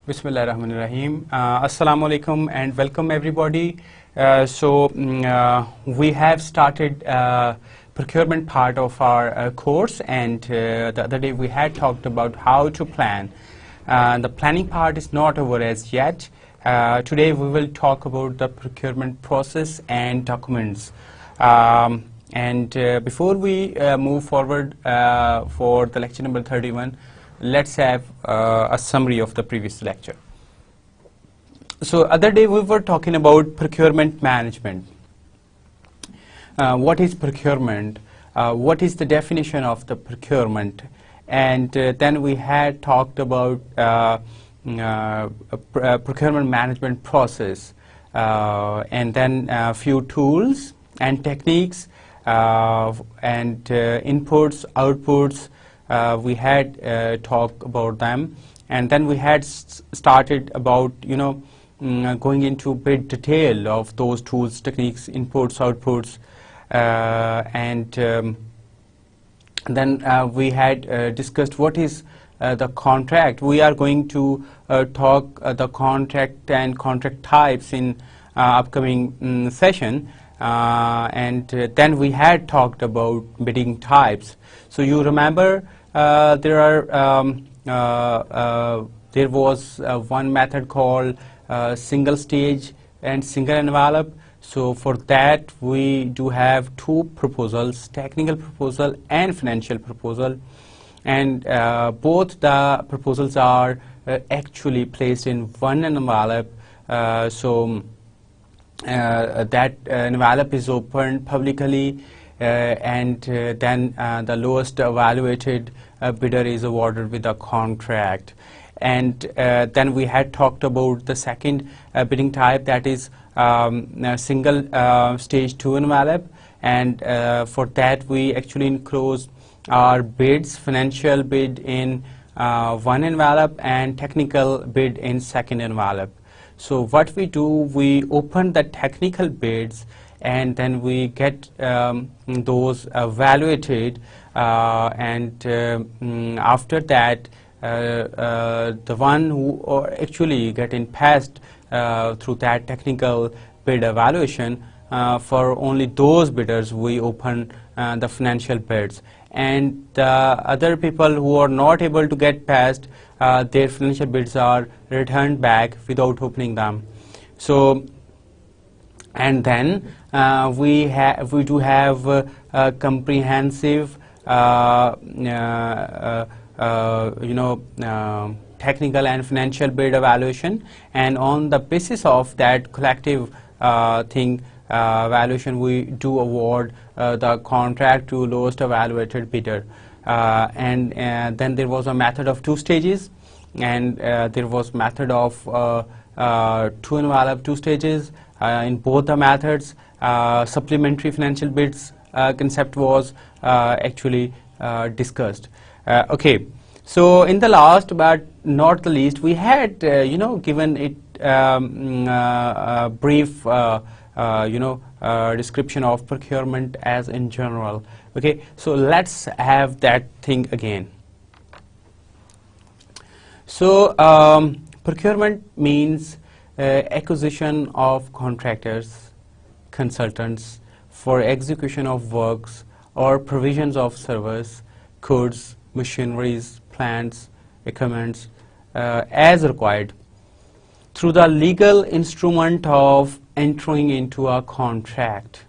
Bismillahirrahmanirrahim. Assalamu alaikum and welcome everybody. We have started procurement part of our course, and the other day we had talked about how to plan. The planning part is not over as yet. Today we will talk about the procurement process and documents. Before we move forward for the lecture number 31, let's have a summary of the previous lecture. So other day we were talking about procurement management. What is procurement? What is the definition of the procurement? And then we had talked about procurement management process, and then a few tools and techniques, and inputs, outputs. We had talked about them, and then we had started about going into bit detail of those tools, techniques, inputs, outputs, and then we had discussed what is the contract. We are going to talk the contract and contract types in upcoming session, and then we had talked about bidding types. So you remember there was one method called single stage and single envelope. So for that we do have two proposals, technical proposal and financial proposal, and both the proposals are actually placed in one envelope. That envelope is opened publicly, and then the lowest evaluated bidder is awarded with a contract. And then we had talked about the second bidding type, that is single stage 2 envelope, and for that we actually enclose our bids, financial bid in one envelope and technical bid in second envelope. So what we do, we open the technical bids and then we get those evaluated, and after that the one who are actually getting passed through that technical bid evaluation, for only those bidders we open the financial bids, and the other people who are not able to get passed, their financial bids are returned back without opening them. So, and then we do have a comprehensive technical and financial bid evaluation, and on the basis of that collective evaluation, we do award the contract to lowest evaluated bidder. And then there was a method of 2 stages, and there was method of 2 envelope, 2 stages. In both the methods, supplementary financial bids concept was actually discussed. Okay, so in the last but not the least, we had given it a brief description of procurement as in general. Okay, so let's have that thing again. So procurement means acquisition of contractors, consultants for execution of works or provisions of service, goods, machineries, plants, equipments as required through the legal instrument of entering into a contract.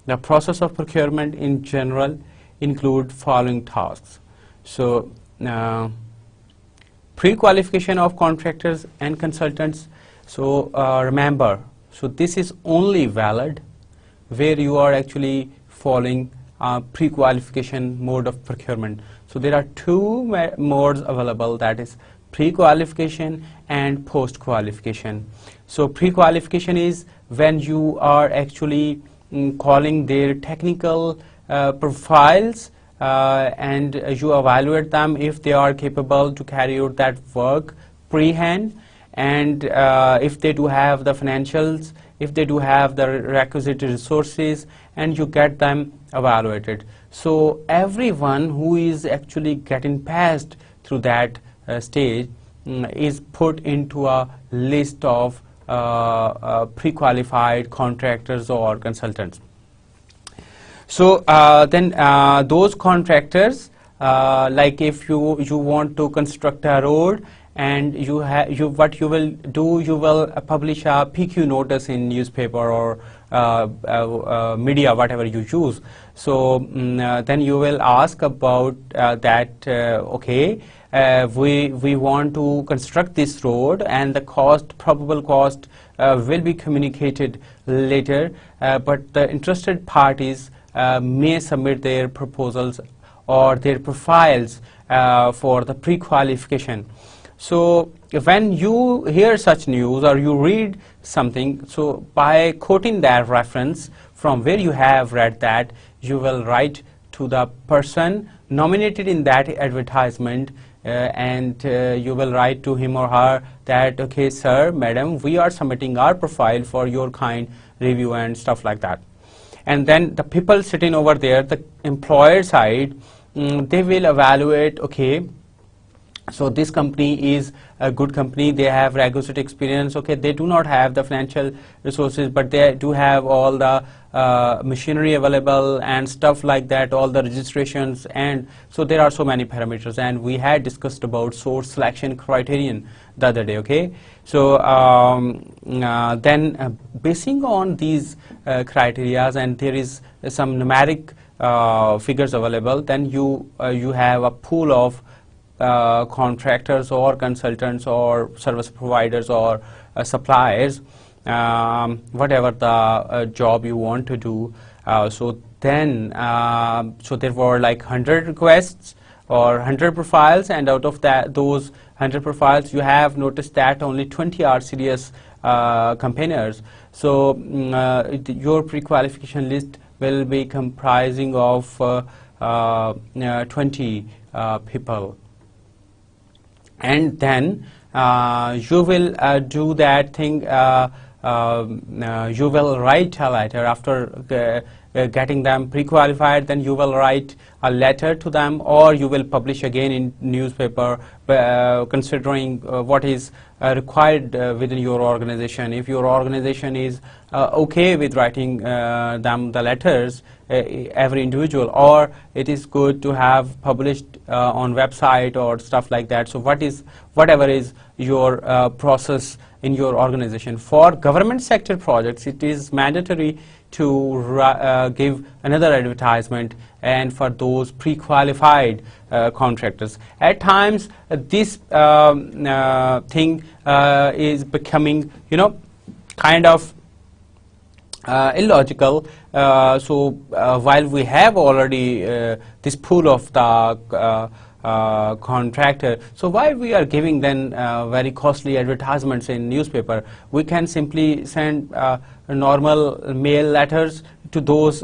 The process of procurement in general include following tasks. So pre-qualification of contractors and consultants. So remember, so this is only valid where you are actually following pre-qualification mode of procurement. So there are 2 modes available, that is pre-qualification and post-qualification. So pre-qualification is when you are actually calling their technical profiles, and you evaluate them if they are capable to carry out that work pre-hand, and if they do have the financials, if they do have the requisite resources, and you get them evaluated. So everyone who is actually getting passed through that stage is put into a list of pre-qualified contractors or consultants. So then those contractors, like if you want to construct a road, and what you will do, you will publish a PQ notice in newspaper or media, whatever you use. So then you will ask about that. Okay, we want to construct this road, and the probable cost will be communicated later, but the interested parties may submit their proposals or their profiles for the pre-qualification. So when you hear such news or you read something, so by quoting that reference from where you have read that, you will write to the person nominated in that advertisement, and you will write to him or her that, okay, sir, madam, we are submitting our profile for your kind review and stuff like that. And then the people sitting over there, the employer side, they will evaluate, okay, so this company is a good company, they have requisite experience, okay, they do not have the financial resources, but they do have all the machinery available and stuff like that, all the registrations, and so there are so many parameters, and we had discussed about source selection criterion the other day, okay. So then basing on these criteria, and there is some numeric figures available, then you have a pool of contractors or consultants or service providers or suppliers, whatever the job you want to do. So then so there were like 100 requests or 100 profiles, and out of those 100 profiles, you have noticed that only 20 are serious campaigners. So your pre-qualification list will be comprising of 20 people. And then you will do that thing, you will write a letter after getting them pre-qualified, then you will write a letter to them, or you will publish again in newspaper, considering what is required within your organization. If your organization is okay with writing them the letters, every individual, or it is good to have published on website or stuff like that. So whatever is your process in your organization. For government sector projects, it is mandatory to give another advertisement, and for those pre-qualified contractors. At times this thing is becoming, kind of illogical. So while we have already this pool of the contractor, so why we are giving then very costly advertisements in newspaper? We can simply send normal mail letters to those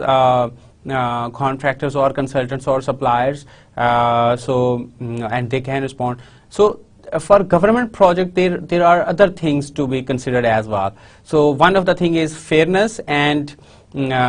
contractors or consultants or suppliers, and they can respond. So for government project, there are other things to be considered as well. So one of the thing is fairness, and there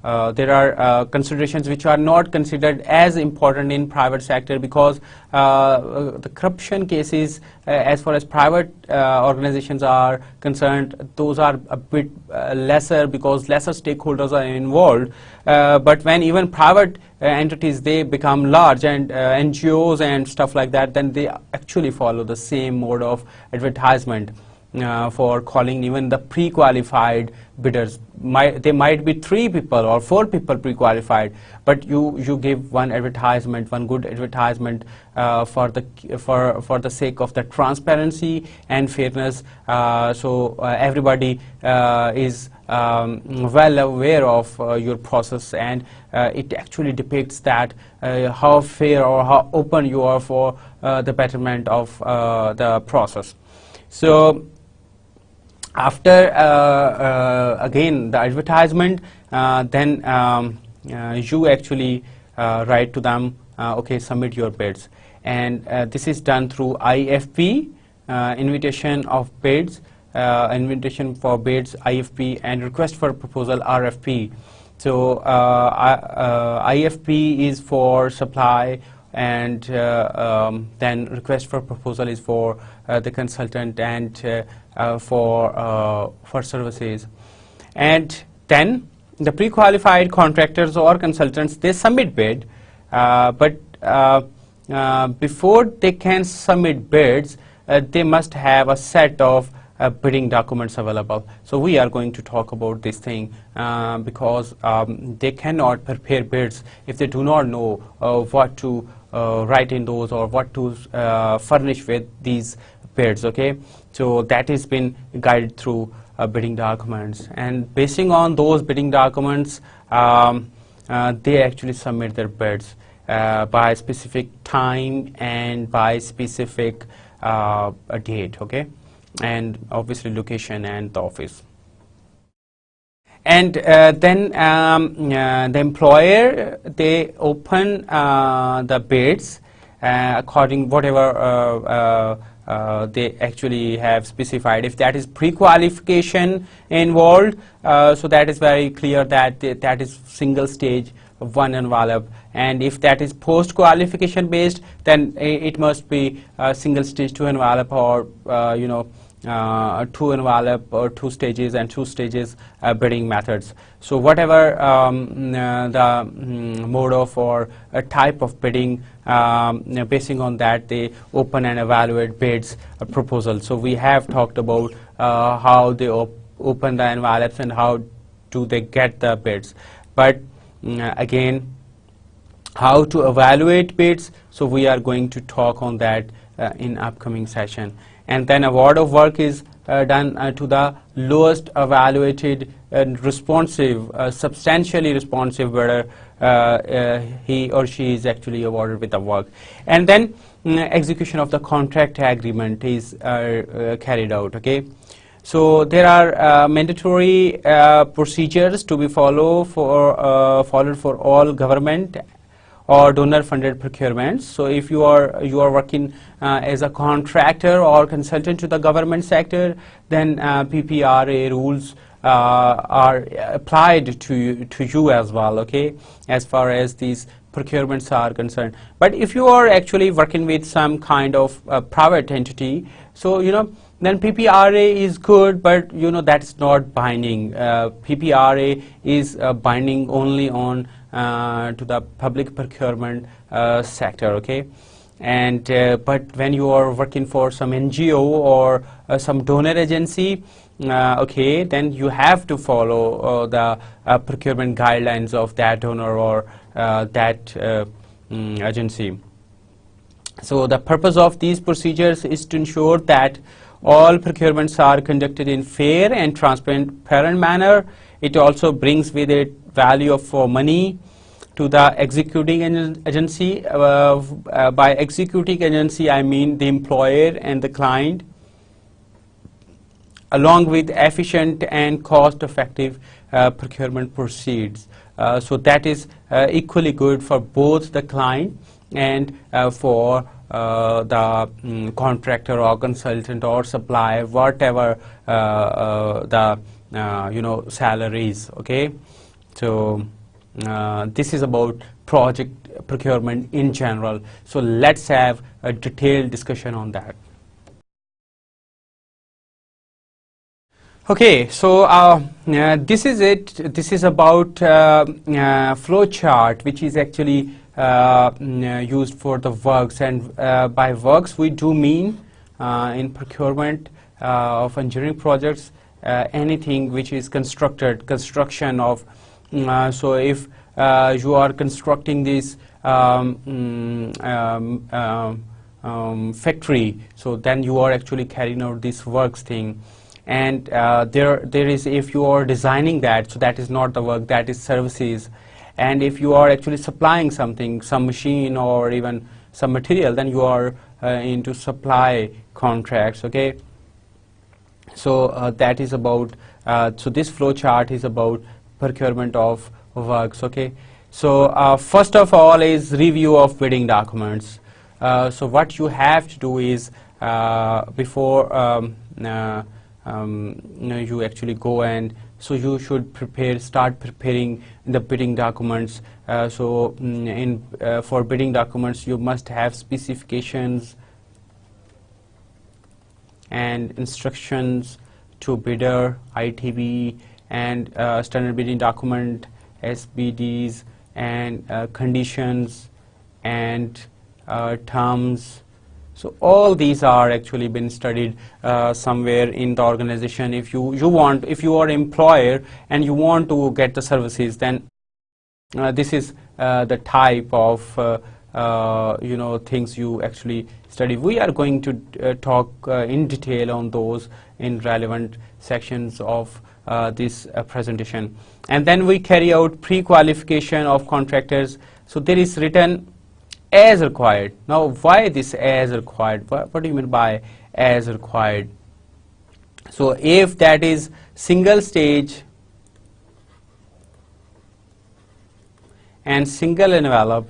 are considerations which are not considered as important in private sector, because the corruption cases, as far as private organizations are concerned, those are a bit lesser, because lesser stakeholders are involved. But when even private entities, they become large, and NGOs and stuff like that, then they actually follow the same mode of advertisement for calling even the pre-qualified bidders. There might be 3 people or 4 people pre-qualified, but you give one advertisement, one good advertisement for the sake of the transparency and fairness. So everybody is well aware of your process, and it actually depicts that how fair or how open you are for the betterment of the process. So after again the advertisement, then you actually write to them, okay, submit your bids, and this is done through IFP, invitation of bids, invitation for bids, IFP, and request for proposal, RFP. So IFP is for supply, and then request for proposal is for the consultant, and for services. And then the pre-qualified contractors or consultants, they submit bid, but before they can submit bids, they must have a set of bidding documents available. So we are going to talk about this thing because they cannot prepare bids if they do not know what to write in those, or what to furnish with these bids. Okay, so that has been guided through bidding documents, and basing on those bidding documents, they actually submit their bids by specific time and by specific a date. Okay, and obviously location and the office. And then the employer, they open the bids according whatever they actually have specified. If that is pre-qualification involved, so that is very clear that that is single stage, one envelope. And if that is post-qualification based, then it must be single stage, two envelope, or two envelope, or two stages, and two stages bidding methods. So whatever the mode of or a type of bidding, basing on that, they open and evaluate bids proposals. So we have talked about how they open the envelopes and how do they get the bids. But again, how to evaluate bids, so we are going to talk on that in upcoming session. And then award of work is done to the lowest evaluated and responsive, substantially responsive bidder. He or she is actually awarded with the work. And then execution of the contract agreement is carried out. Okay, so there are mandatory procedures to be followed for all government or donor-funded procurements. So if you are working as a contractor or consultant to the government sector, then PPRA rules are applied to you as well. Okay, as far as these procurements are concerned. But if you are actually working with some kind of private entity, so then PPRA is good, but that's not binding. PPRA is binding only on to the public procurement sector. Okay, and but when you are working for some NGO or some donor agency, okay, then you have to follow the procurement guidelines of that donor or that agency. So the purpose of these procedures is to ensure that all procurements are conducted in fair and transparent manner. It also brings with it value for money to the executing agency. By executing agency, I mean the employer and the client, along with efficient and cost-effective procurement proceeds. So that is equally good for both the client and for the contractor or consultant or supplier, whatever the salaries. Okay, so this is about project procurement in general. So let's have a detailed discussion on that. Okay, so this is it. This is about flow chart, which is actually used for the works, and by works we do mean in procurement of engineering projects anything which is construction of. So if you are constructing this factory, so then you are actually carrying out this works thing. And there is, if you are designing that, so that is not the work, that is services. And if you are actually supplying something, some machine or even some material, then you are into supply contracts. Okay, so that is about so this flow chart is about procurement of works. Okay, so first of all is review of bidding documents. So what you have to do is before you actually go and so you should start preparing the bidding documents. For bidding documents, you must have specifications and instructions to bidder, ITB, and standard bidding document, SBDs, and conditions and terms. So all these are actually been studied somewhere in the organization. If you are an employer and you want to get the services, then this is the type of things you actually study. We are going to talk in detail on those in relevant sections of this presentation. And then we carry out pre-qualification of contractors. So there is written as required. Now, why this as required? What do you mean by as required? So if that is single stage and single envelope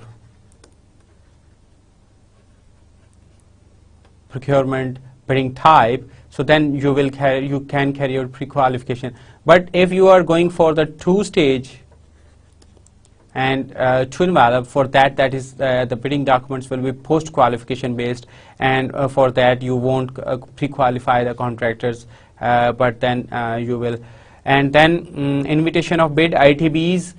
procurement bidding type, so then you can carry out pre-qualification. But if you are going for the two-stage and two envelope, for that is the bidding documents will be post-qualification based, and for that you won't pre-qualify the contractors, but then you will. And then invitation of bid, ITBs.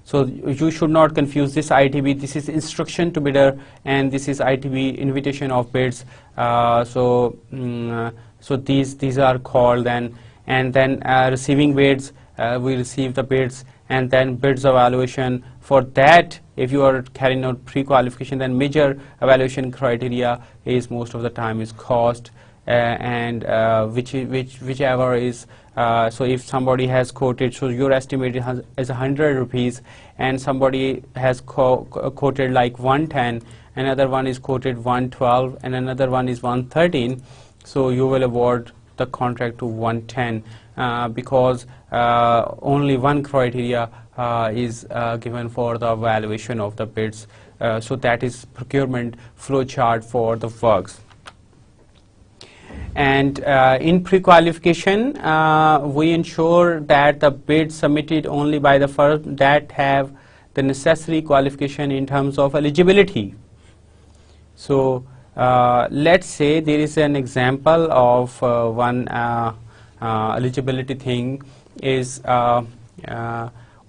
So you should not confuse this ITB. This is instruction to bidder, and this is ITB, invitation of bids. So these are called. And then receiving bids, we receive the bids, and then bids evaluation. For that, if you are carrying out pre-qualification, then major evaluation criteria is most of the time is cost, and whichever is. So if somebody has quoted, so your estimate is 100 rupees, and somebody has quoted like 110, another one is quoted 112, and another one is 113. So you will award the contract to 110 because only one criteria is given for the evaluation of the bids. So that is procurement flowchart for the works. And in pre-qualification, we ensure that the bids submitted only by the firm that have the necessary qualification in terms of eligibility. So let's say there is an example of one eligibility thing is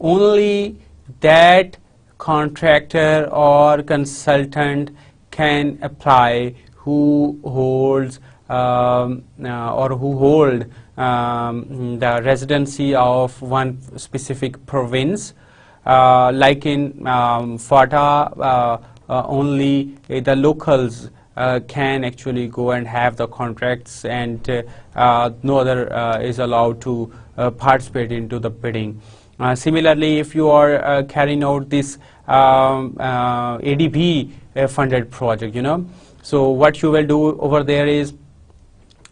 only that contractor or consultant can apply who holds or who hold the residency of one specific province, like in FATA, only the locals can actually go and have the contracts, and no other is allowed to participate into the bidding. Similarly, if you are carrying out this ADB funded project, so what you will do over there is,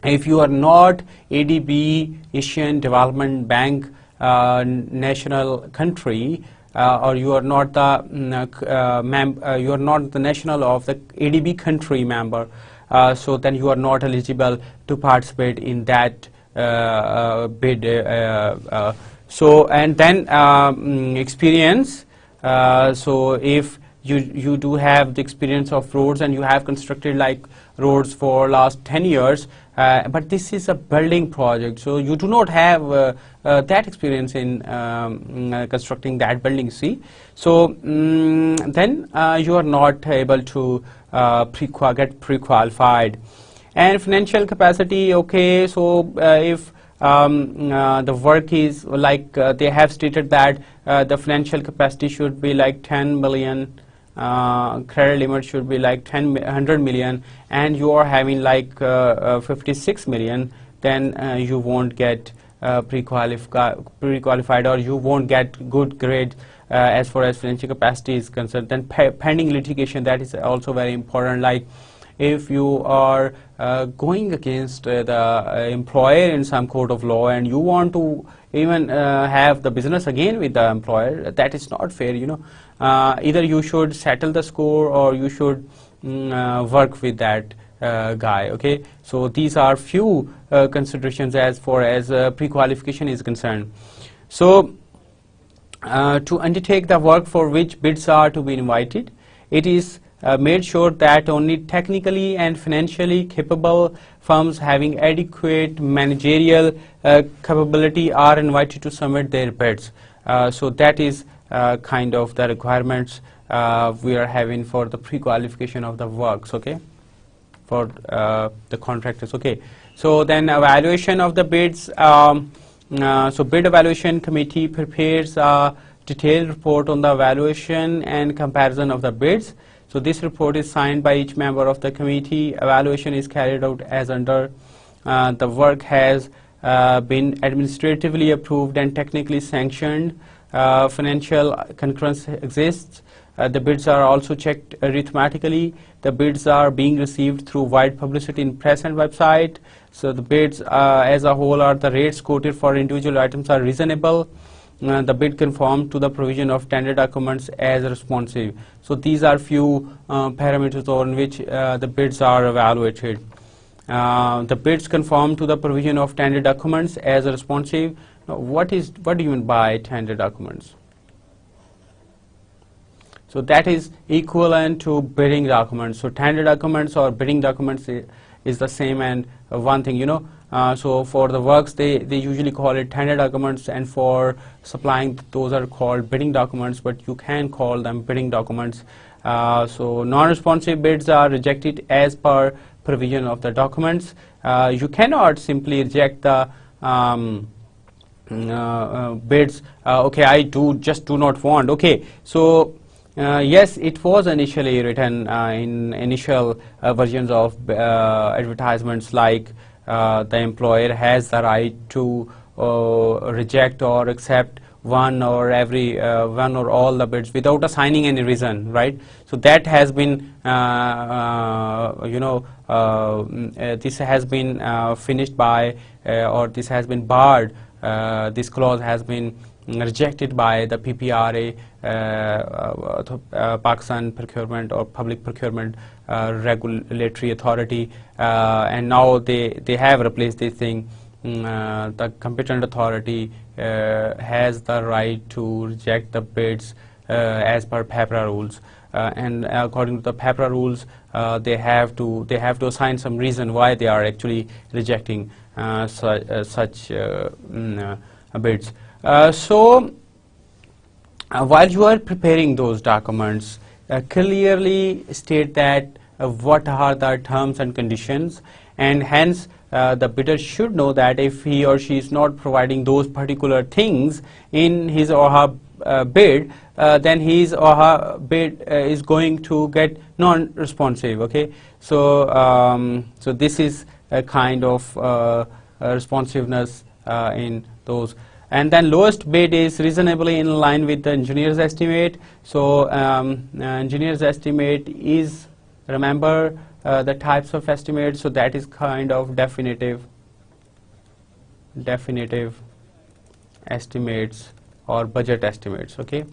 if you are not ADB, Asian Development Bank national country, or you are not the national of the ADB country member, so then you are not eligible to participate in that bid. So and then experience. So if you do have the experience of roads and you have constructed like roads for last 10 years, but this is a building project, so you do not have that experience in constructing that building, see. So then you are not able to get pre-qualified. And financial capacity, okay, so if the work is like they have stated that the financial capacity should be like 10 million, credit limit should be like 100 million, and you are having like 56 million, then you won't get pre-qualified, or you won't get good grade as far as financial capacity is concerned. Then pending litigation, that is also very important. Like if you are going against the employer in some court of law and you want to even have the business again with the employer, that is not fair, either you should settle the score or you should work with that guy. Okay, so these are few considerations as far as pre-qualification is concerned. So to undertake the work for which bids are to be invited, it is made sure that only technically and financially capable firms having adequate managerial capability are invited to submit their bids. So that is kind of the requirements we are having for the pre-qualification of the works, okay, for the contractors. Okay, so then evaluation of the bids. So bid evaluation committee prepares a detailed report on the evaluation and comparison of the bids. So this report is signed by each member of the committee. Evaluation is carried out as under the work has been administratively approved and technically sanctioned. Financial concurrence exists. The bids are also checked arithmetically. The bids are being received through wide publicity in press and website. So the bids as a whole are the rates quoted for individual items are reasonable. The bid conform to the provision of tender documents as responsive. So these are few parameters on which the bids are evaluated. The bids conform to the provision of tender documents as responsive. Now, what do you mean by tender documents? So that is equivalent to bidding documents. So tender documents or bidding documents is the same, and one thing, you know. So for the works, they usually call it tender documents, and for supplying, those are called bidding documents, but you can call them bidding documents. So non-responsive bids are rejected as per provision of the documents. You cannot simply reject the bids. Okay, I just do not want. Okay, so yes, it was initially written in initial versions of advertisements, like the employer has the right to reject or accept one or all the bids without assigning any reason, right? So that has been this has been finished by or this has been barred. This clause has been rejected by the PPRA, Pakistan Procurement or Public Procurement Regulatory Authority, and now they have replaced this thing. The competent authority has the right to reject the bids as per PEPRA rules, and according to the PEPRA rules, they have to assign some reason why they are actually rejecting such bids. So while you are preparing those documents, clearly state that what are the terms and conditions, and hence the bidder should know that if he or she is not providing those particular things in his or her bid, then his or her bid is going to get non-responsive. Okay, so so this is a kind of responsiveness in those. And then lowest bid is reasonably in line with the engineer's estimate. So engineer's estimate is, remember, the types of estimates. So that is kind of definitive estimates or budget estimates. Okay.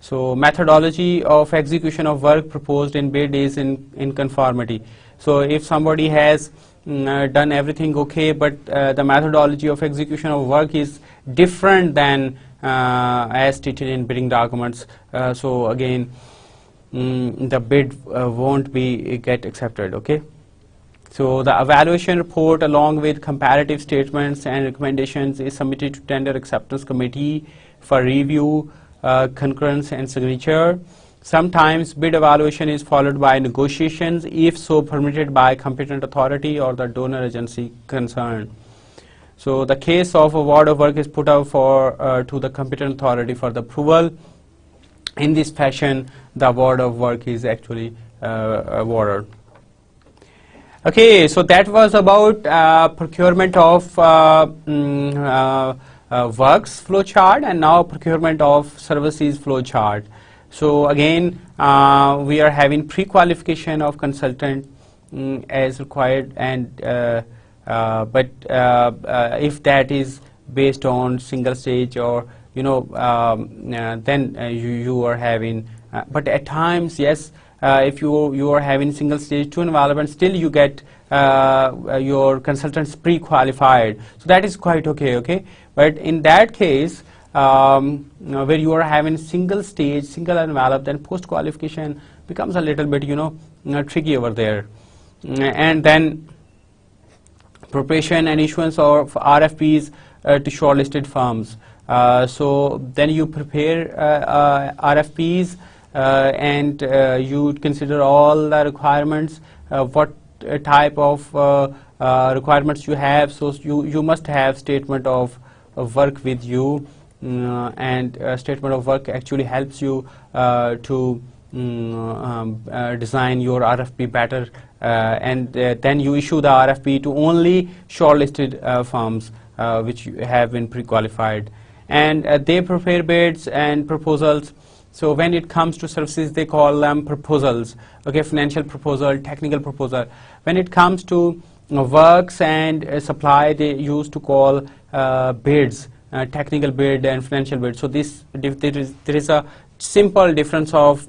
So methodology of execution of work proposed in bid is in conformity. So if somebody has done everything okay, but the methodology of execution of work is different than as stated in bidding documents, so again the bid won't get accepted. Okay, so the evaluation report along with comparative statements and recommendations is submitted to tender acceptance committee for review, concurrence and signature. Sometimes bid evaluation is followed by negotiations if so permitted by competent authority or the donor agency concerned. So the case of award of work is put out to the competent authority for the approval. In this fashion, the award of work is actually awarded. Okay, so that was about procurement of works flowchart, and now procurement of services flowchart. So again, we are having pre-qualification of consultant as required, and but if that is based on single stage or then you are having. But at times, yes, if you are having single stage 2 envelope and still you get your consultants pre-qualified, so that is quite okay. But in that case, where you are having single stage, single envelope, then post qualification becomes a little bit tricky over there. And then preparation and issuance of RFPs to shortlisted firms. So then you prepare RFPs and you consider all the requirements, what type of requirements you have. So you must have statement of work with you, and statement of work actually helps you to design your RFP better, and then you issue the RFP to only shortlisted firms which have been pre-qualified, and they prepare bids and proposals. So when it comes to services, they call them proposals, okay, financial proposal, technical proposal. When it comes to works and supply, they used to call bids, technical bid and financial bid. So there is a simple difference of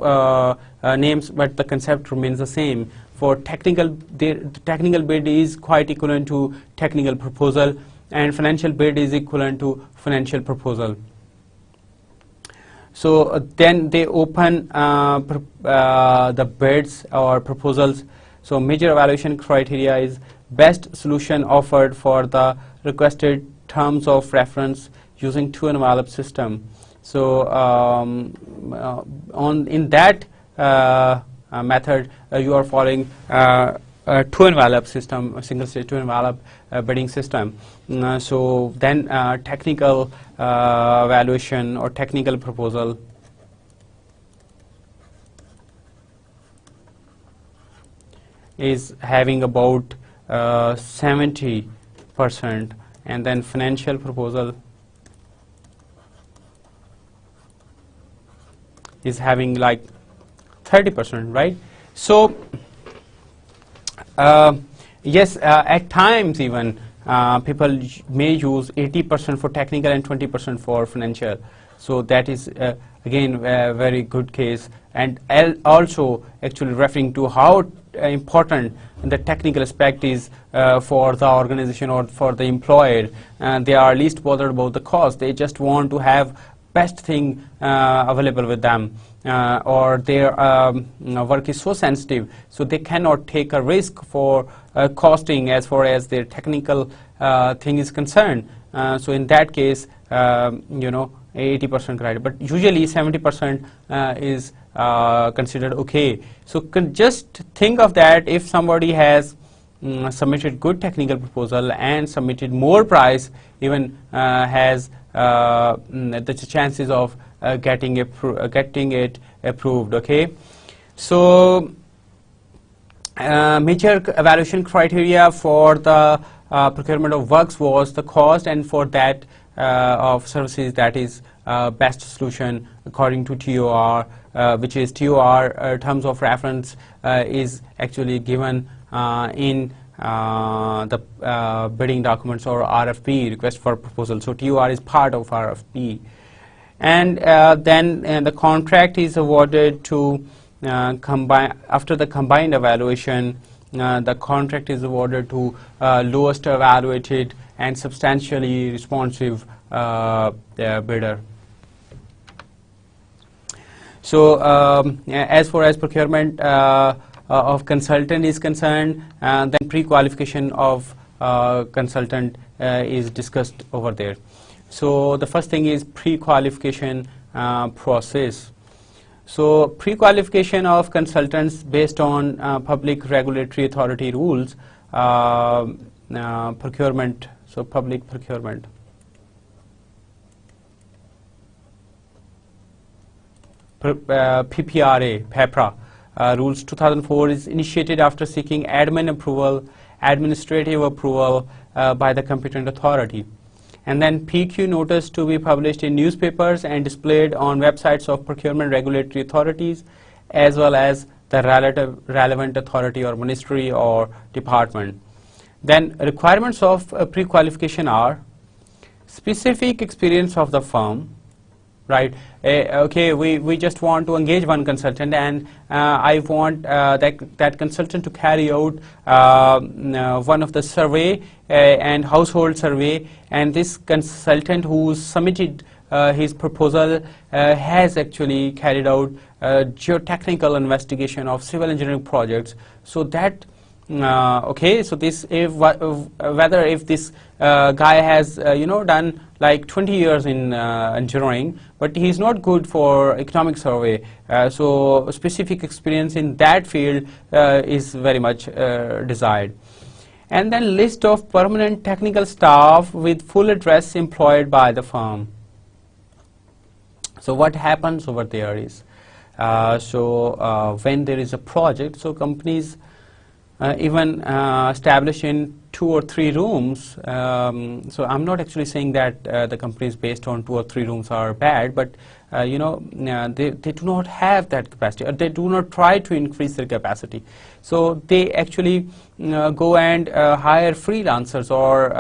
names, but the concept remains the same. For technical, the technical bid is quite equivalent to technical proposal, and financial bid is equivalent to financial proposal. So then they open the bids or proposals. So major evaluation criteria is best solution offered for the requested terms of reference using 2 envelope system. So in that method, you are following 2 envelope system, a single stage 2 envelope bidding system. So then technical evaluation or technical proposal is having about 70%, and then financial proposal is having like 30%, right? So yes, at times even people may use 80% for technical and 20% for financial. So that is again a very good case, and also actually referring to how important the technical aspect is for the organization or for the employer. They are least bothered about the cost. They just want to have best thing available with them, or their work is so sensitive, so they cannot take a risk for costing as far as their technical thing is concerned. So in that case, 80% criteria, but usually 70% is considered okay. So just think of that. If somebody has submitted good technical proposal and submitted more price, even has the chances of getting it approved. Okay, so major evaluation criteria for the procurement of works was the cost, and for that of services, that is best solution according to TOR, which is TOR terms of reference is actually given in the bidding documents or RFP, request for proposal. So TOR is part of RFP, and then the contract is awarded to combine after the combined evaluation. The contract is awarded to lowest evaluated and substantially responsive bidder. So as far as procurement of consultant is concerned, then pre-qualification of consultant is discussed over there. So the first thing is pre-qualification process. So pre-qualification of consultants based on public regulatory authority rules, procurement, so public procurement. PEPRA rules 2004 is initiated after seeking administrative approval by the competent authority. And then PQ notice to be published in newspapers and displayed on websites of procurement regulatory authorities, as well as the relevant authority or ministry or department. Then requirements of pre-qualification are specific experience of the firm, right? Okay, we just want to engage one consultant, and I want that consultant to carry out one of the survey and household survey, and this consultant who submitted his proposal has actually carried out geotechnical investigation of civil engineering projects. So that okay, so this whether if this guy has done like 20 years in engineering, but he's not good for economic survey, so specific experience in that field is very much desired. And then list of permanent technical staff with full address employed by the firm. So what happens over there is, when there is a project, so companies even establish in 2 or 3 rooms. So I'm not actually saying that the companies based on 2 or 3 rooms are bad, but they do not have that capacity, or they do not try to increase their capacity. So they actually go and hire freelancers, or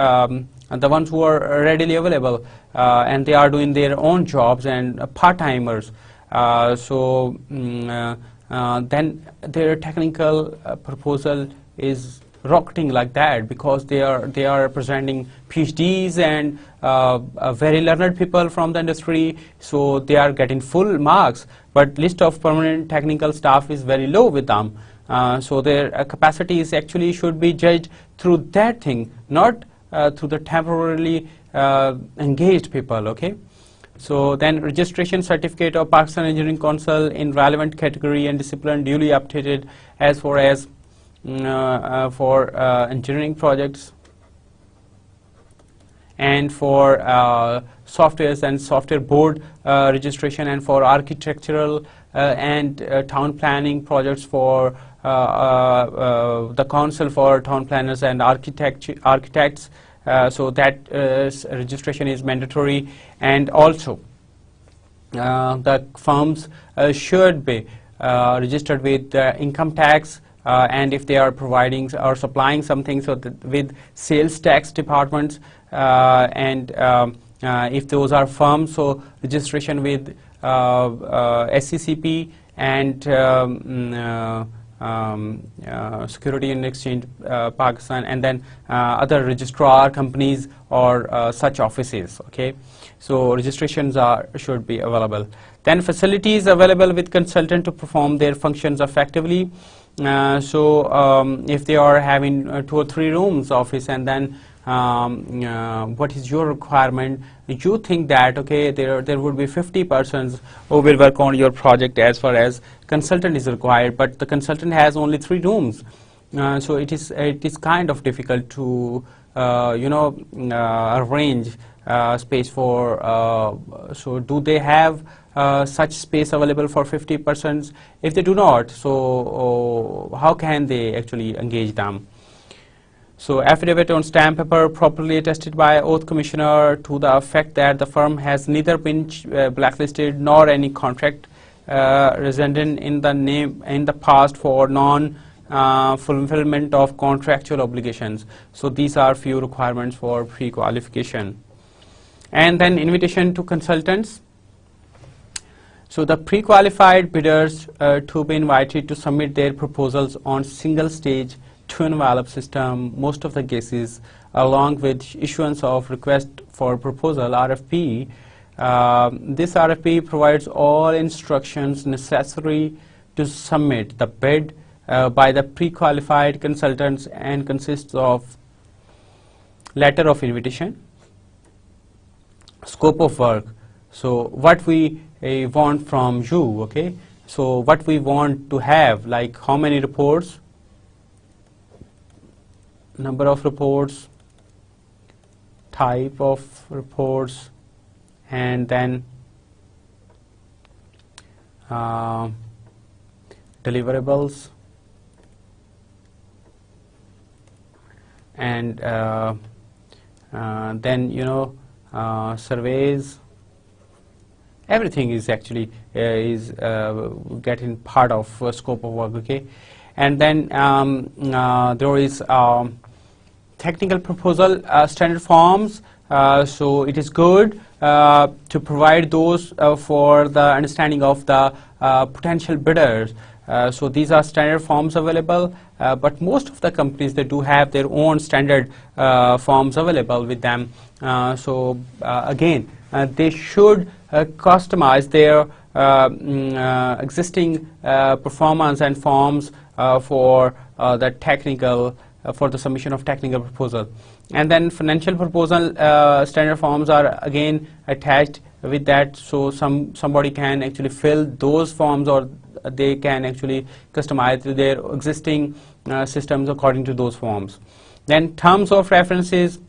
the ones who are readily available, and they are doing their own jobs, and part-timers. Then their technical proposal is rocketing like that, because they are representing PhDs and very learned people from the industry, so they are getting full marks, but list of permanent technical staff is very low with them. So their capacity is actually should be judged through that thing, not through the temporarily engaged people. Okay. So then registration certificate of Pakistan Engineering Council in relevant category and discipline duly updated as far as for engineering projects, and for softwares and software board registration, and for architectural and town planning projects for the Council for Town Planners and Architects. So that registration is mandatory, and also the firms should be registered with income tax, and if they are providing or supplying something, so that with sales tax departments, and if those are firms, so registration with SCCP and Security and Exchange Pakistan, and then other registrar companies or such offices. Okay, so registrations should be available. Then facilities available with consultant to perform their functions effectively. If they are having 2 or 3 rooms office, and then what is your requirement? You think that okay, there would be 50 persons who will work on your project as far as consultant is required, but the consultant has only 3 rooms. So it is kind of difficult to arrange space for. So do they have such space available for 50 persons? If they do not, so how can they actually engage them? So affidavit on stamp paper properly attested by oath commissioner to the effect that the firm has neither been blacklisted nor any contract rescinded in the past for non-fulfillment of contractual obligations. So these are few requirements for pre-qualification. And then invitation to consultants. So the pre-qualified bidders to be invited to submit their proposals on single stage two-envelope system, most of the cases, along with issuance of request for proposal, RFP. This RFP provides all instructions necessary to submit the bid by the pre-qualified consultants, and consists of letter of invitation, scope of work. So what we want from you, okay? So what we want to have, like how many reports, number of reports, type of reports, and then deliverables, and then surveys. Everything is actually getting part of scope of work. Okay, and then there is technical proposal standard forms So it is good to provide those for the understanding of the potential bidders. So these are standard forms available, but most of the companies, they do have their own standard forms available with them. So again, they should customize their existing performance and forms for the technical, for the submission of technical proposal. And then financial proposal standard forms are again attached with that, so somebody can actually fill those forms, or they can actually customize their existing systems according to those forms. Then terms of references,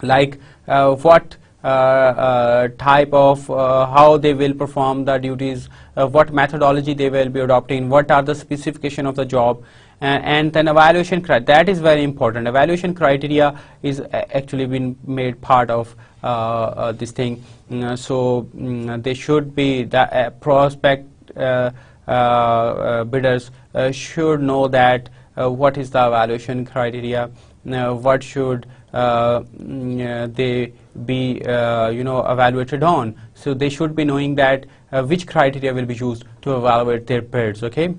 like what type of how they will perform the duties, what methodology they will be adopting, what are the specification of the job, and then evaluation criteria. That is very important. Evaluation criteria is actually been made part of this thing. So they should be the prospect bidders should know that what is the evaluation criteria, what should they be evaluated on. So they should be knowing that which criteria will be used to evaluate their bids. Okay.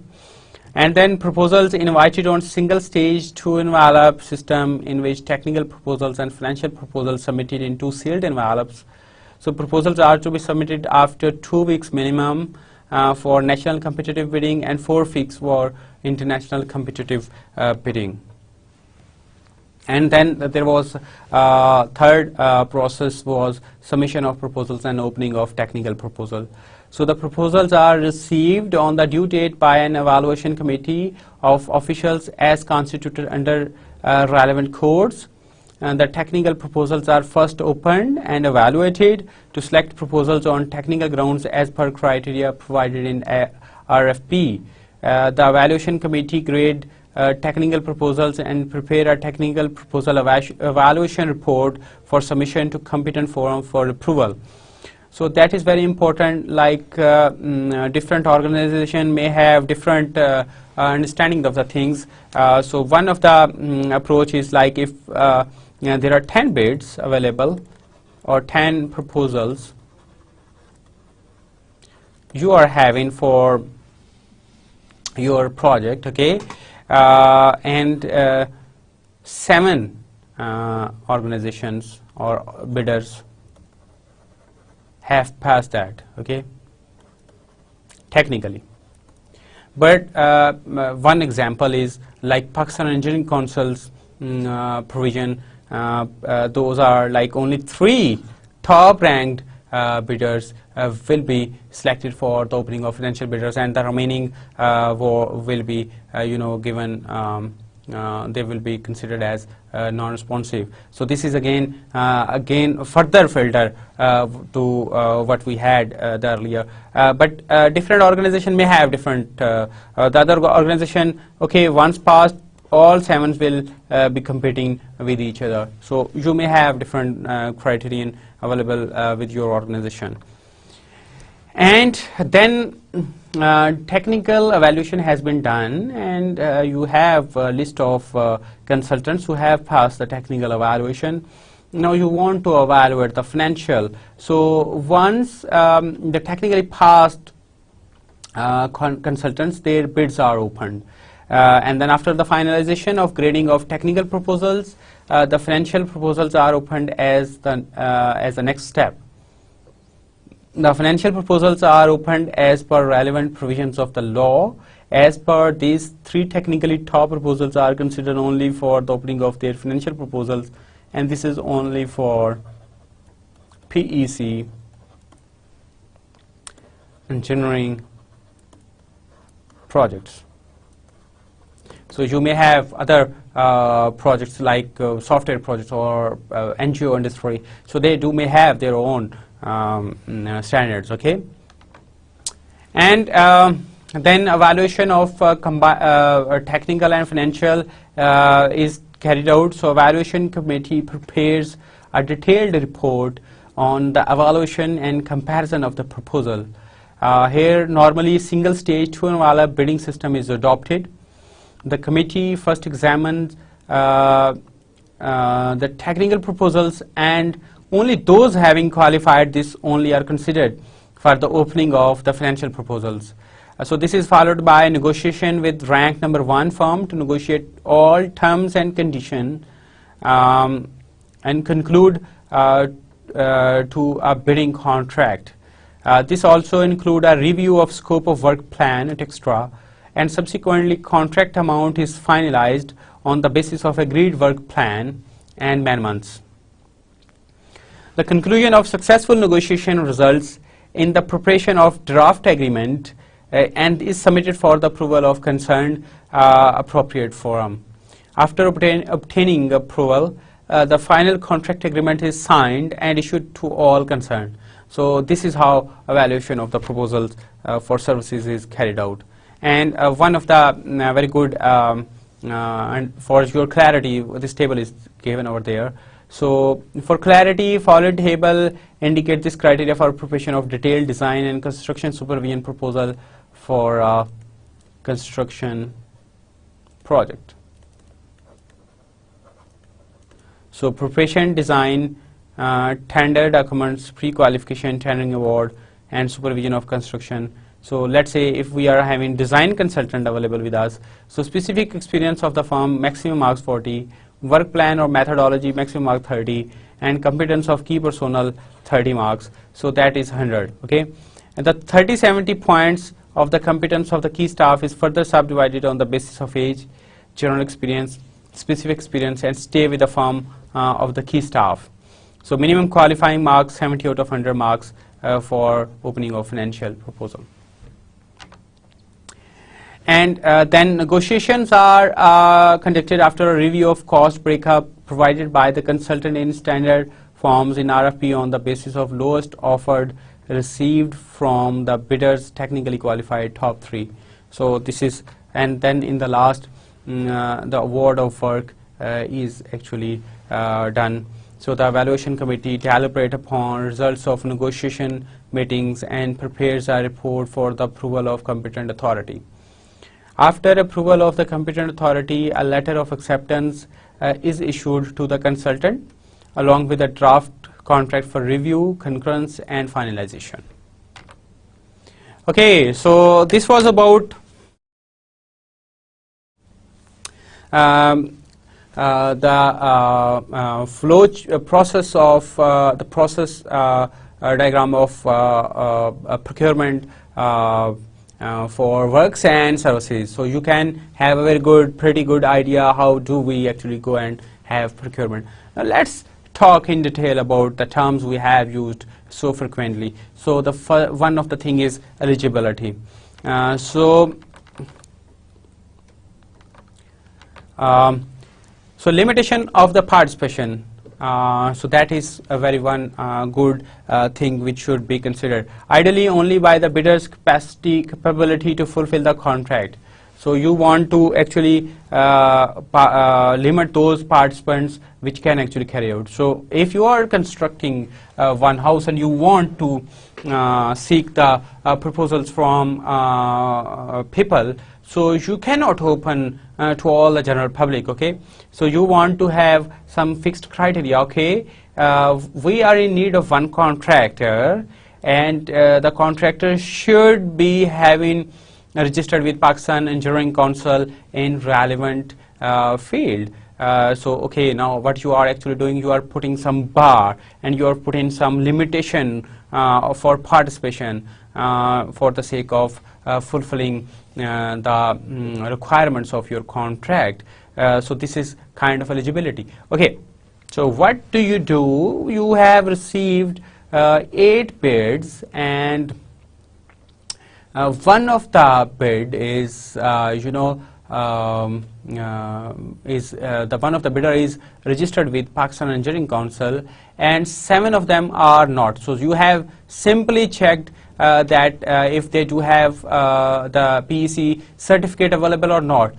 And then proposals invited on single stage 2 envelope system, in which technical proposals and financial proposals submitted in 2 sealed envelopes. So proposals are to be submitted after 2 weeks minimum for national competitive bidding and 4 weeks for international competitive bidding. And then there was third process was submission of proposals and opening of technical proposal. So the proposals are received on the due date by an evaluation committee of officials as constituted under relevant codes. And the technical proposals are first opened and evaluated to select proposals on technical grounds as per criteria provided in RFP. The evaluation committee grade technical proposals and prepare a technical proposal evaluation report for submission to competent forum for approval. So that is very important. Like different organization may have different understanding of the things. So one of the approach is like if there are 10 bids available or 10 proposals you are having for your project, okay, and 7 organizations or bidders have passed that, okay, technically. But one example is like Pakistan Engineering Council's provision. Those are like only 3 top ranked bidders will be selected for the opening of financial bidders, and the remaining will be given, they will be considered as non-responsive. So this is again further filter to what we had earlier. But different organization may have different. The other organization, okay, once passed, all 7 will be competing with each other. So you may have different criterion available with your organization. And then technical evaluation has been done, and you have a list of consultants who have passed the technical evaluation. Now you want to evaluate the financial. So once the technically passed consultants, their bids are opened. And then after the finalization of grading of technical proposals, the financial proposals are opened as the next step. The financial proposals are opened as per relevant provisions of the law. As per these 3 technically top proposals are considered only for the opening of their financial proposals, and this is only for PEC engineering projects. So you may have other projects like software projects or NGO industry. So they may have their own standards, okay. And then evaluation of technical and financial is carried out. So evaluation committee prepares a detailed report on the evaluation and comparison of the proposal. Here normally single stage 2 envelope bidding system is adopted. The committee first examines the technical proposals, and only those having qualified this only are considered for the opening of the financial proposals. So this is followed by negotiation with rank number 1 firm to negotiate all terms and conditions and conclude to a bidding contract. This also include a review of scope of work plan et extra, and subsequently contract amount is finalized on the basis of agreed work plan and man months. The conclusion of successful negotiation results in the preparation of draft agreement and is submitted for the approval of concerned appropriate forum. After obtaining approval, the final contract agreement is signed and issued to all concerned. So this is how evaluation of the proposals for services is carried out. And one of the very good, and for your clarity, this table is given over there. So for clarity, following table indicate this criteria for preparation of detailed design and construction supervision proposal for a construction project. So preparation, design, tender documents, pre-qualification, tendering award, and supervision of construction. So let's say if we are having design consultant available with us, so specific experience of the firm, maximum marks 40, work plan or methodology, maximum mark 30, and competence of key personnel 30 marks, so that is 100. Okay, and the 30-70 points of the competence of the key staff is further subdivided on the basis of age, general experience, specific experience, and stay with the firm of the key staff. So minimum qualifying marks 70 out of 100 marks for opening of financial proposal. And then negotiations are conducted after a review of cost breakup provided by the consultant in standard forms in RFP on the basis of lowest offered received from the bidders technically qualified top 3. So this is, and then in the last the award of work is actually done. So the evaluation committee deliberates upon results of negotiation meetings and prepares a report for the approval of competent authority. After approval of the competent authority, a letter of acceptance is issued to the consultant along with a draft contract for review, concurrence, and finalization. Okay, so this was about the flow process of the process diagram of procurement for works and services. So you can have a very good, pretty good idea how do we actually go and have procurement. Now let's talk in detail about the terms we have used so frequently. So the one of the thing is eligibility. So limitation of the participation. So that is a very good thing which should be considered. Ideally only by the bidder's capability to fulfill the contract. So you want to actually limit those participants which can actually carry out. So if you are constructing one house and you want to seek the proposals from people, so you cannot open to all the general public, okay? So you want to have some fixed criteria, okay? We are in need of one contractor, and the contractor should be having registered with Pakistan Engineering Council in relevant field. So okay, now what you are actually doing, you are putting some bar and you are putting some limitation for participation for the sake of fulfilling the requirements of your contract. So this is kind of eligibility. Okay, so what do? You have received 8 bids, and one of the bid is the one of the bidder is registered with Pakistan Engineering Council, and 7 of them are not. So you have simply checked that if they do have the PEC certificate available or not.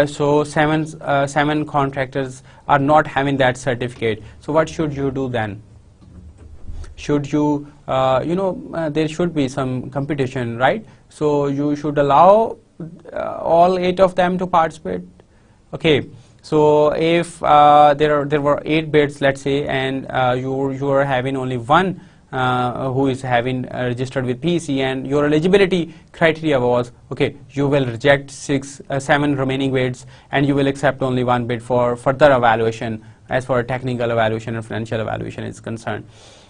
So 7 contractors are not having that certificate. So what should you do then? Should you, there should be some competition, right? So you should allow all 8 of them to participate. Okay, So if there were 8 bids, let's say, and you are having only one who is having registered with PEC, and your eligibility criteria was, okay, you will reject 7 remaining bids, and you will accept only 1 bid for further evaluation as far as technical evaluation and financial evaluation is concerned.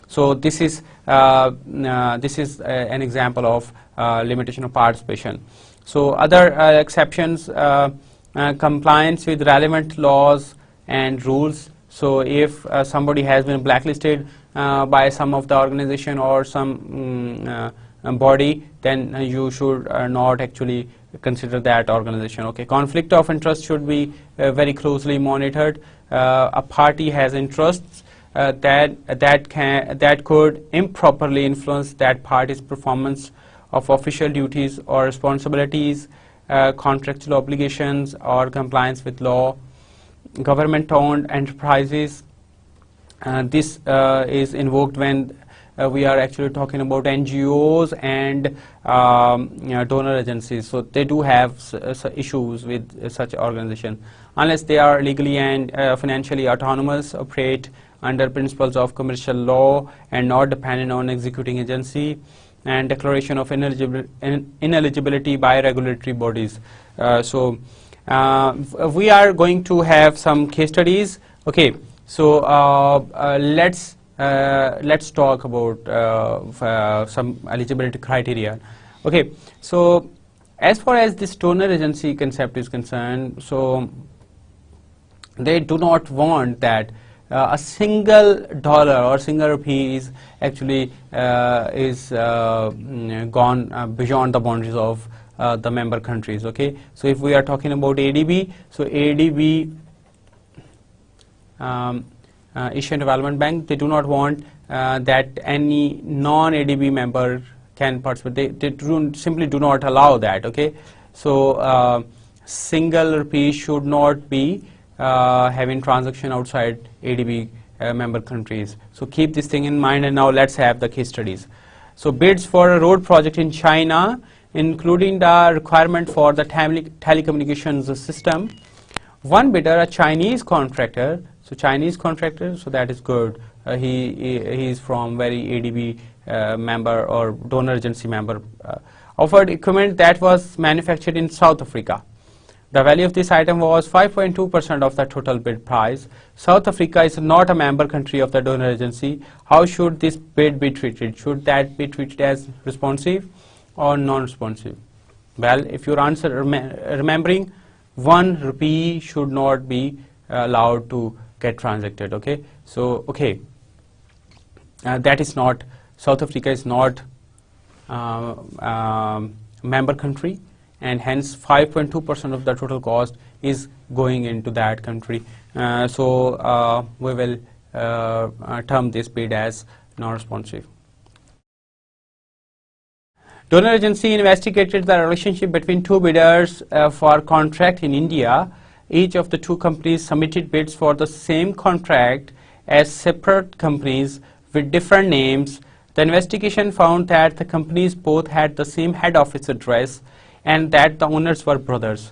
So this is an example of limitation of participation. So other exceptions, compliance with relevant laws and rules. So if somebody has been blacklisted by some of the organization or some body, then you should not actually consider that organization. Okay, conflict of interest should be very closely monitored. A party has interests that could improperly influence that party's performance of official duties or responsibilities, contractual obligations, or compliance with law. Government-owned enterprises, this is invoked when we are actually talking about NGOs and donor agencies. So they do have issues with such organizations. Unless they are legally and financially autonomous, operate under principles of commercial law, and not dependent on executing agency, and declaration of ineligibility by regulatory bodies. We are going to have some case studies. Okay, so let's talk about some eligibility criteria. Okay, so as far as this donor agency concept is concerned, so they do not want that a single dollar or single rupee is actually gone beyond the boundaries of the member countries. Okay, so if we are talking about ADB, so ADB, Asian Development Bank, they do not want that any non-ADB member can participate. They simply do not allow that. Okay, so single rupee should not be having transaction outside ADB member countries. So keep this thing in mind, and now let's have the case studies. So bids for a road project in China, including the requirement for the telecommunications system. One bidder, a Chinese contractor, so that is good. He is from very ADB member or donor agency member, offered equipment that was manufactured in South Africa. The value of this item was 5.2% of the total bid price. South Africa is not a member country of the donor agency. How should this bid be treated? Should that be treated as responsive or non-responsive? Well, if your answer remembering, 1 rupee should not be allowed to get transacted. Okay, so okay, that is not, South Africa is not member country, and hence 5.2% of the total cost is going into that country. So we will term this bid as non-responsive. Donor agency investigated the relationship between 2 bidders for contract in India. Each of the 2 companies submitted bids for the same contract as separate companies with different names. The investigation found that the companies both had the same head office address and that the owners were brothers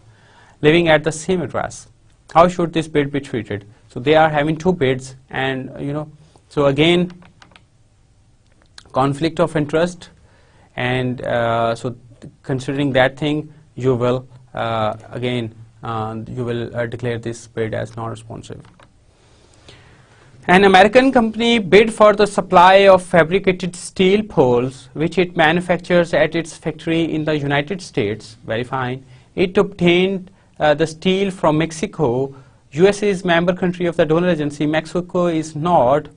living at the same address. How should this bid be treated? So they are having 2 bids, and so again, conflict of interest, and so considering that thing, you will declare this bid as non-responsive. An American company bid for the supply of fabricated steel poles, which it manufactures at its factory in the United States. Very fine. It obtained the steel from Mexico. USA is member country of the donor agency. Mexico is not.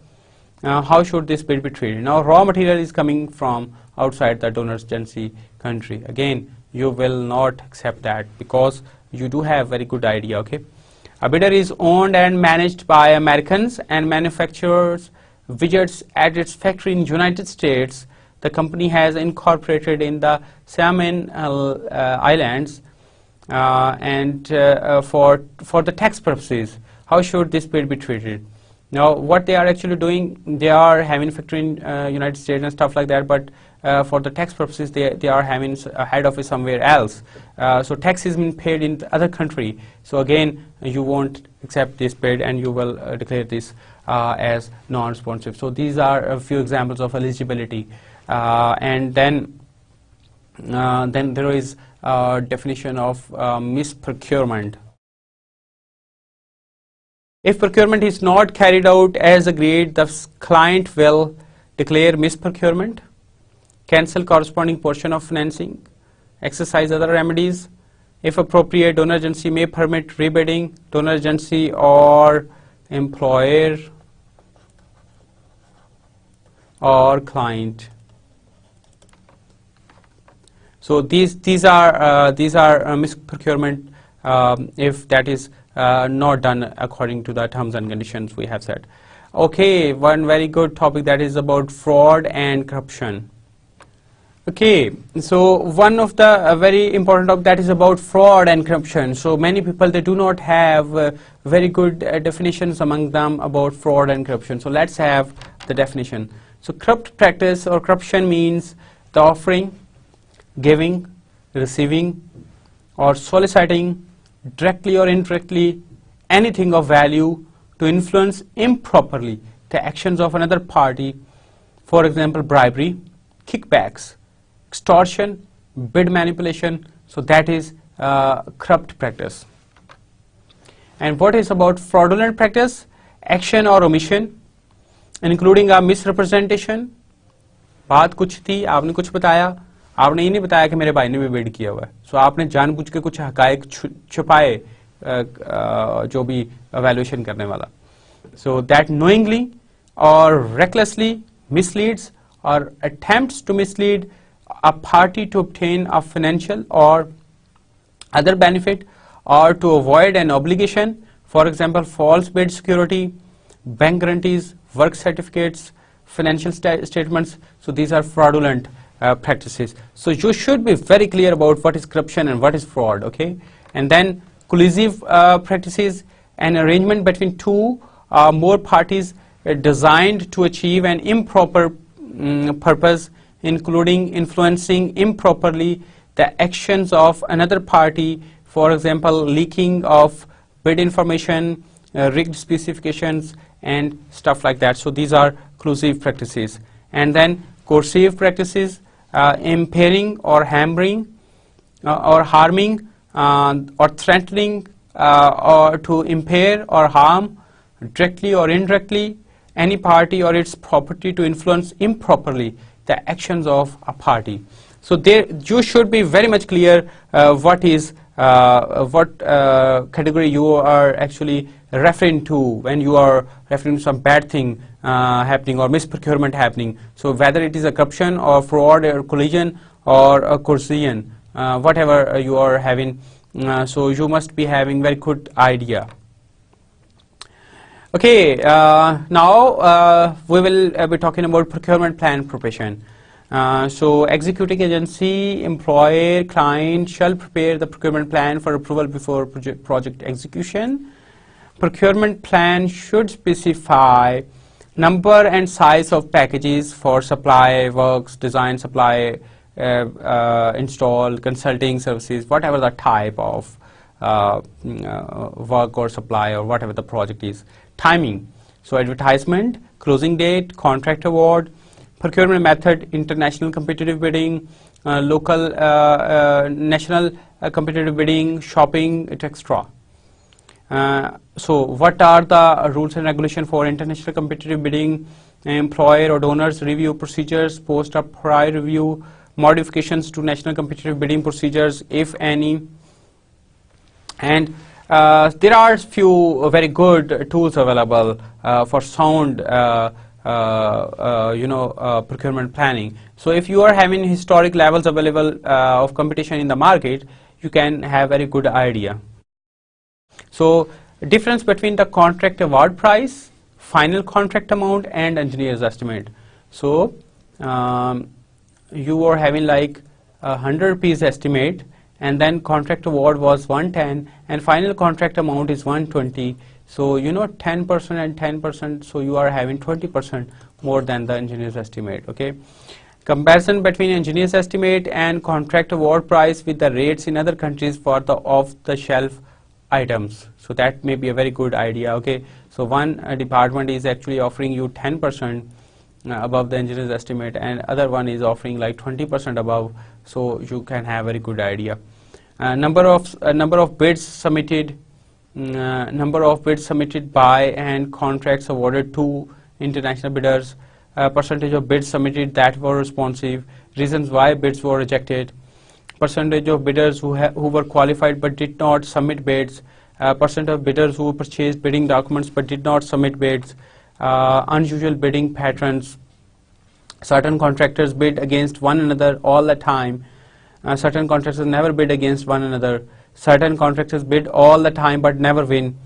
How should this bid be treated? Now, raw material is coming from outside the donor agency country. Again, you will not accept that because you do have very good idea. Okay. A bidder is owned and managed by Americans and manufactures widgets at its factory in United States. The company has incorporated in the Salmon Islands and for the tax purposes. How should this bid be treated? Now, what they are actually doing, they are having factory in United States and stuff like that, but for the tax purposes they are having a head office somewhere else. So tax is being paid in the other country. So again, you won't accept this bid and you will declare this as non-responsive. So these are a few examples of eligibility. And then there is definition of misprocurement. If procurement is not carried out as agreed, the client will declare misprocurement, cancel corresponding portion of financing, exercise other remedies. If appropriate, donor agency may permit rebidding. Donor agency or employer or client. So these are misprocurement if that is not done according to the terms and conditions we have set. Okay, one very good topic, that is about fraud and corruption. Okay, so one of the very important topic, that is about fraud and corruption. So many people, they do not have very good definitions among them about fraud and corruption. So let's have the definition. So corrupt practice or corruption means the offering, giving, receiving, or soliciting directly or indirectly anything of value to influence improperly the actions of another party. For example, bribery, kickbacks, extortion, bid manipulation. So that is corrupt practice. And what is about fraudulent practice? Action or omission, including a misrepresentation. बात कुछ थी, आपने कुछ बताया, आपने ये नहीं बताया कि मेरे भाई ने भी बिड किया हुआ है. सो आपने जानबूझ के कुछ हकायक छुपाए जो भी evaluation करने वाला. So that knowingly or recklessly misleads or attempts to mislead a party to obtain a financial or other benefit or to avoid an obligation. For example, false bid security, bank guarantees, work certificates, financial statements. So these are fraudulent practices. So you should be very clear about what is corruption and what is fraud, okay? And then collusive practices, an arrangement between two or more parties designed to achieve an improper purpose, including influencing improperly the actions of another party. For example, leaking of bid information, rigged specifications, and stuff like that. So these are collusive practices. And then coercive practices, impairing or hampering or harming or threatening or to impair or harm directly or indirectly any party or its property to influence improperly the actions of a party. So there you should be very much clear what category you are actually referring to when you are referring to some bad thing happening or misprocurement happening. So whether it is a corruption or fraud or collusion or a coercion, whatever you are having, so you must be having very good idea. Okay, now we will be talking about procurement plan preparation. So executing agency, employer, client shall prepare the procurement plan for approval before project execution. Procurement plan should specify number and size of packages for supply, works, design, supply, install, consulting services, whatever the type of work or supply or whatever the project is. Timing, so advertisement, closing date, contract award, procurement method, international competitive bidding, local, national competitive bidding, shopping, etc. So what are the rules and regulations for international competitive bidding? Employer or donors review procedures, post a prior review, modifications to national competitive bidding procedures, if any. And there are few very good tools available for sound procurement planning. So if you are having historic levels available of competition in the market, you can have very good idea. So difference between the contract award price, final contract amount, and engineer's estimate. So you are having like 100 rupees estimate, and then contract award was 110, and final contract amount is 120. So 10% and 10%, so you are having 20% more than the engineer's estimate, okay? Comparison between engineer's estimate and contract award price with the rates in other countries for the off-the-shelf items. So that may be a very good idea. Okay, so one department is actually offering you 10% above the engineer's estimate, and other one is offering like 20% above. So you can have a very good idea. Number of bids submitted by and contracts awarded to international bidders. Percentage of bids submitted that were responsive, reasons why bids were rejected, percentage of bidders who were qualified but did not submit bids, percent of bidders who purchased bidding documents but did not submit bids, unusual bidding patterns, certain contractors bid against one another all the time, certain contractors never bid against one another, certain contractors bid all the time but never win,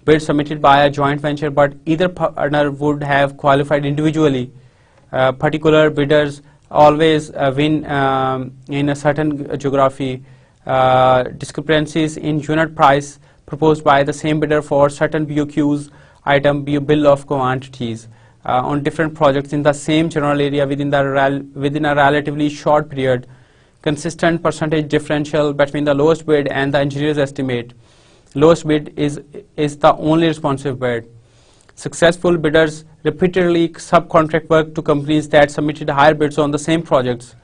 bids submitted by a joint venture but either partner would have qualified individually, particular bidders always win in a certain geography, discrepancies in unit price proposed by the same bidder for certain BOQs item bill of quantities on different projects in the same general area within a relatively short period, consistent percentage differential between the lowest bid and the engineer's estimate. Lowest bid is the only responsive bid. Successful bidders repeatedly subcontract work to companies that submitted higher bids on the same projects.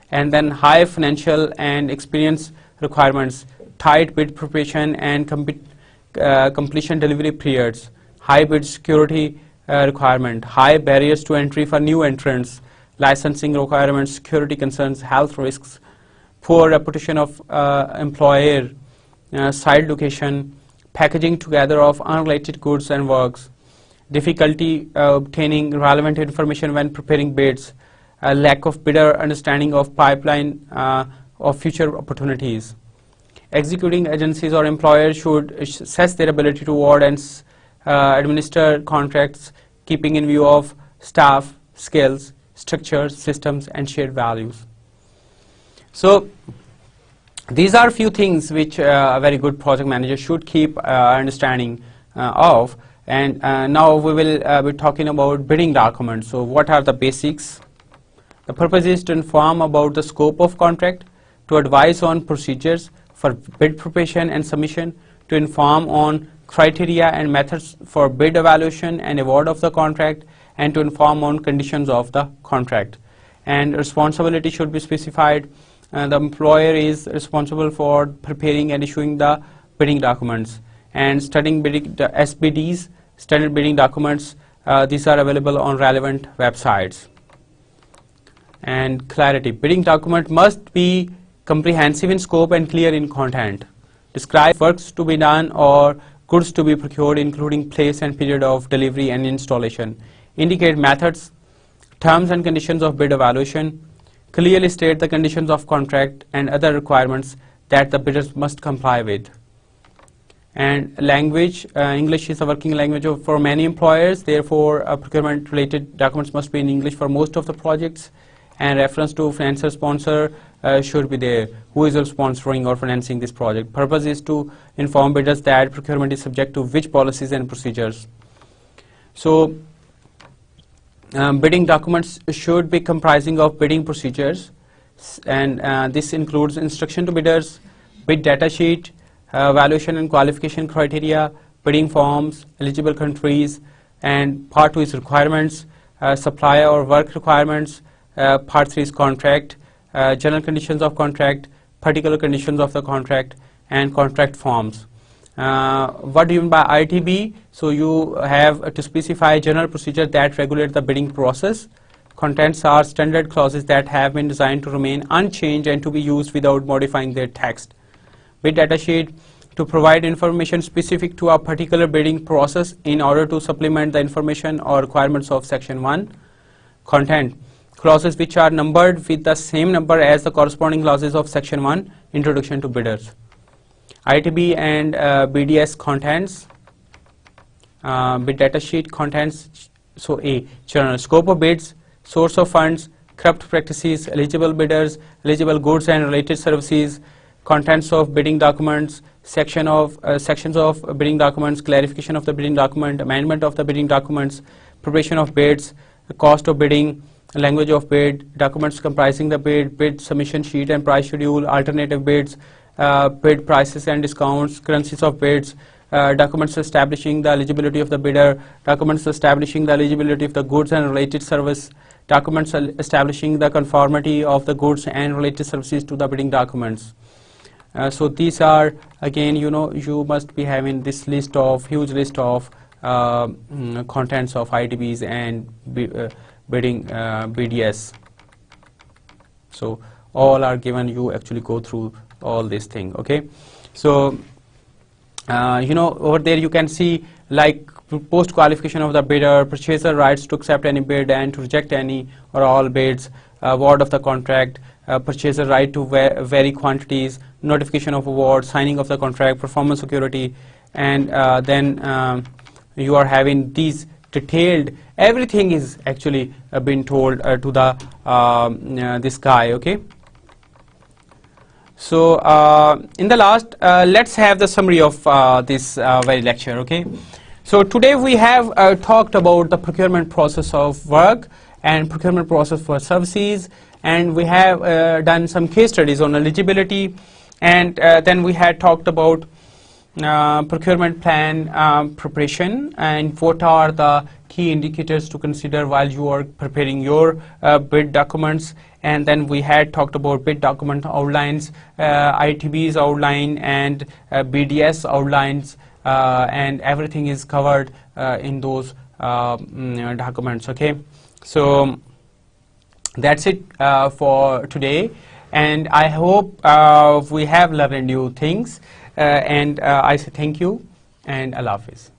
And then high financial and experience requirements, tight bid preparation and completion delivery periods, high bid security requirement, high barriers to entry for new entrants, licensing requirements, security concerns, health risks, poor reputation of employer, site location, packaging together of unrelated goods and works, difficulty obtaining relevant information when preparing bids, lack of bidder understanding of pipeline of future opportunities. Executing agencies or employers should assess their ability to award and administer contracts, keeping in view of staff, skills, structures, systems, and shared values. So these are a few things which a very good project manager should keep understanding of. And now we will be talking about bidding documents. So what are the basics? The purpose is to inform about the scope of contract, to advise on procedures for bid preparation and submission, to inform on criteria and methods for bid evaluation and award of the contract, and to inform on conditions of the contract. And responsibility should be specified. The employer is responsible for preparing and issuing the bidding documents, and studying bidding, the SBDs, standard bidding documents, these are available on relevant websites. And clarity, bidding document must be comprehensive in scope and clear in content. Describe works to be done or goods to be procured, including place and period of delivery and installation. Indicate methods, terms and conditions of bid evaluation. Clearly state the conditions of contract and other requirements that the bidders must comply with. And language, English is a working language for many employers, therefore procurement related documents must be in English for most of the projects, and reference to financial sponsor should be there, who is sponsoring or financing this project. Purpose is to inform bidders that procurement is subject to which policies and procedures. So bidding documents should be comprising of bidding procedures, and this includes instruction to bidders, bid data sheet, valuation and qualification criteria, bidding forms, eligible countries, and part 2 is requirements, supplier or work requirements, part 3 is contract, general conditions of contract, particular conditions of the contract, and contract forms. What do you mean by ITB? So you have to specify general procedure that regulate the bidding process. Contents are standard clauses that have been designed to remain unchanged and to be used without modifying their text. Bid data sheet, to provide information specific to a particular bidding process in order to supplement the information or requirements of section 1. Content, clauses which are numbered with the same number as the corresponding clauses of section 1, introduction to bidders. ITB and BDS contents, bid data sheet contents. So A, general scope of bids, source of funds, corrupt practices, eligible bidders, eligible goods and related services, contents of bidding documents, sections of bidding documents, clarification of the bidding document, amendment of the bidding documents, preparation of bids, the cost of bidding, language of bid, documents comprising the bid, bid submission sheet and price schedule, alternative bids, bid prices and discounts, currencies of bids, documents establishing the eligibility of the bidder, documents establishing the eligibility of the goods and related service, documents establishing the conformity of the goods and related services to the bidding documents. So these are, again, you must be having this list of, huge list of contents of ITBs and bidding BDS. So all are given, you actually go through all this thing, okay? So over there you can see like post qualification of the bidder, purchaser rights to accept any bid and to reject any or all bids, award of the contract, purchaser right to vary quantities, notification of award, signing of the contract, performance security, and then you are having these detailed, everything is actually been told to the this guy, okay? So in the last, let's have the summary of this very lecture, okay? So today we have talked about the procurement process of work and procurement process for services, and we have done some case studies on eligibility, and then we had talked about procurement plan preparation and what are the key indicators to consider while you are preparing your bid documents. And then we had talked about bid document outlines, ITBs outline, and BDS outlines, and everything is covered in those documents, okay? So that's it for today, and I hope we have learned new things, and I say thank you and Allah Hafiz.